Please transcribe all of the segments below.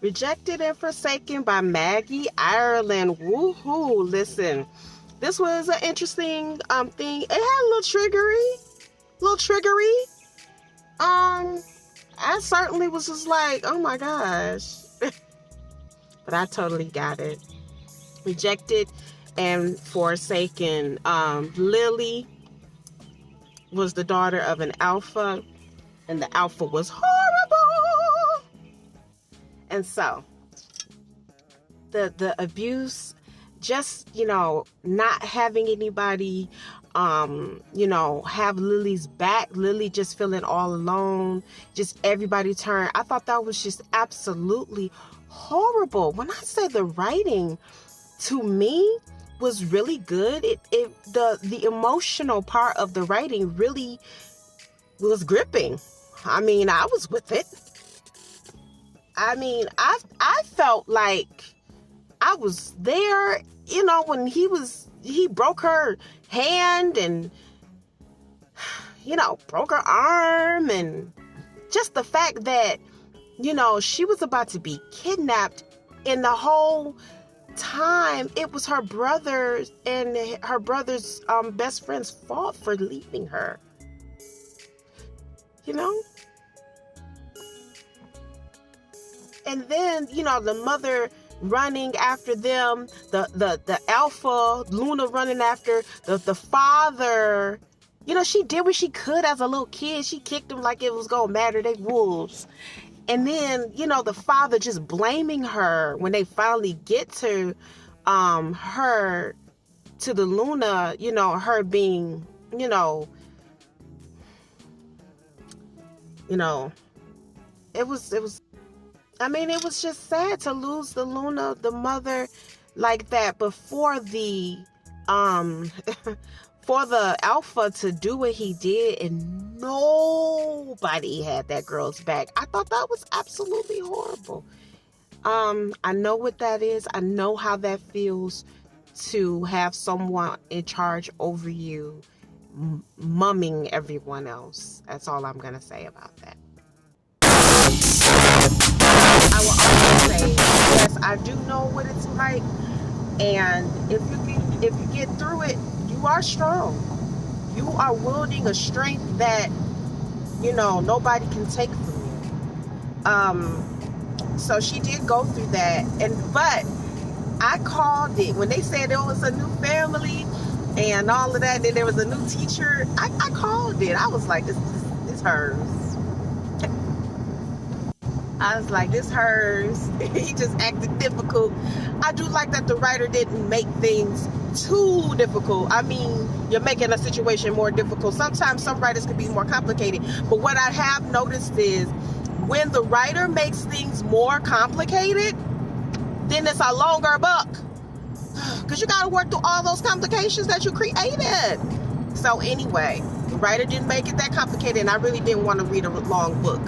Rejected and Forsaken by Maggie Ireland. Woohoo! Listen, this was an interesting thing. It had a little triggery. I certainly was just like, oh my gosh. But I totally got it. Rejected and Forsaken. Lily was the daughter of an alpha, and the alpha was horrible. And so the abuse, just, not having anybody, have Lily's back, Lily just feeling all alone, just everybody turn. I thought that was just absolutely horrible. When I say the writing, to me, was really good. The emotional part of the writing really was gripping. I mean, I was with it. I mean, I felt like I was there, when he broke her hand and, broke her arm, and just the fact that, she was about to be kidnapped, and the whole time it was her brother and her brother's best friend's fault for leaving her. And then, the mother running after them, the alpha, Luna running after the father. She did what she could as a little kid. She kicked them like it was gonna matter. They wolves. And then, the father just blaming her when they finally get to her, to the Luna, her being, it was just sad to lose the Luna, the mother, like that. But for the for the alpha to do what he did and nobody had that girl's back, I thought that was absolutely horrible. I know what that is. I know how that feels to have someone in charge over you, mumming everyone else. That's all I'm gonna say about that. I will also say, yes, I do know what it's like, and if you get through it, you are strong. You are wielding a strength that nobody can take from you. So she did go through that, but I called it when they said there was a new family and all of that. Then there was a new teacher. I called it. I was like, this is hers. I was like, this hers. He just acted difficult. I do like that the writer didn't make things too difficult. I mean, you're making a situation more difficult. Sometimes some writers can be more complicated. But what I have noticed is when the writer makes things more complicated, then it's a longer book. Because you got to work through all those complications that you created. So anyway, the writer didn't make it that complicated, and I really didn't want to read a long book.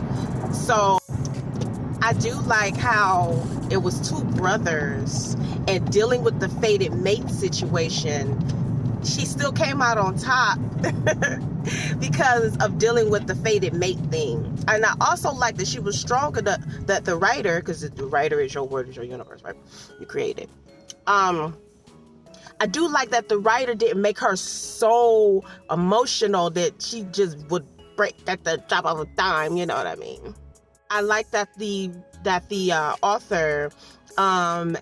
So I do like how it was two brothers, and dealing with the fated mate situation, she still came out on top because of dealing with the fated mate thing. And I also like that she was strong enough, that the writer, because the writer is your word, is your universe, right? You create it. I do like that the writer didn't make her so emotional that she just would break at the drop of a dime. You know what I mean? I like that the author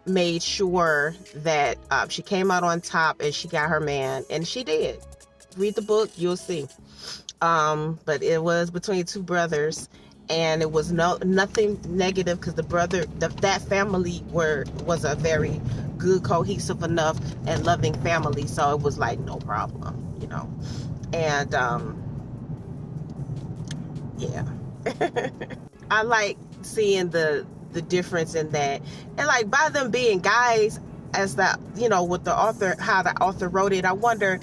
made sure that she came out on top and she got her man, and she did. Read the book, you'll see. But it was between two brothers, and it was nothing negative, because that family was a very good, cohesive enough and loving family, so it was like no problem, and yeah. I like seeing the difference in that, and like by them being guys, as that, with the author, how the author wrote it, I wonder,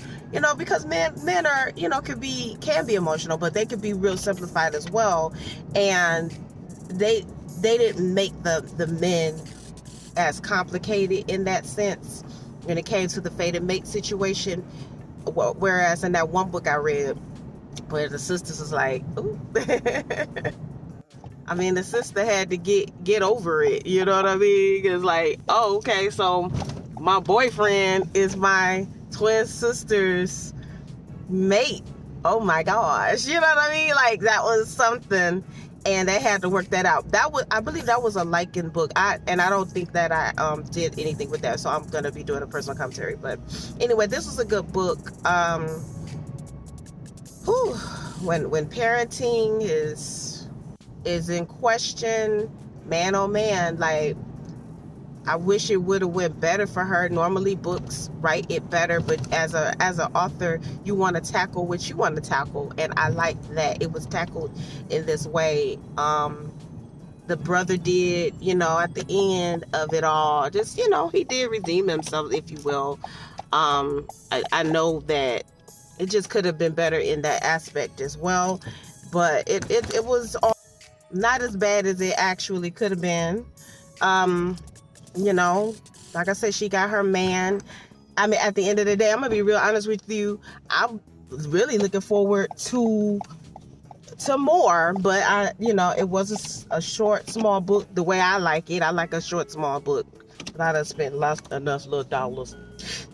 because men are, can be emotional, but they could be real simplified as well, and they didn't make the men as complicated in that sense when it came to the fated mate situation. Whereas in that one book I read, where the sisters was like, ooh. I mean, the sister had to get over it. You know what I mean? It's like, oh, okay, so my boyfriend is my twin sister's mate. Oh my gosh, you know what I mean? Like, that was something, and they had to work that out. I believe that was a Lycan book. I don't think that I did anything with that, so I'm gonna be doing a personal commentary. But anyway, this was a good book. When parenting is in question, man, oh man, like, I wish it would have went better for her. Normally books write it better, but as an author, you want to tackle what you want to tackle, and I like that it was tackled in this way. The brother did, at the end of it all, just, he did redeem himself, if you will. I know that it just could have been better in that aspect as well, but it was all not as bad as it actually could have been. Like I said, she got her man. I mean, at the end of the day, I'm gonna be real honest with you. I was really looking forward to more, but it was a short, small book. The way I like it, I like a short, small book. But I done spent enough little dollars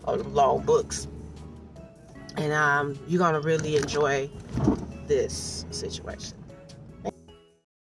on long books, and you're gonna really enjoy this situation.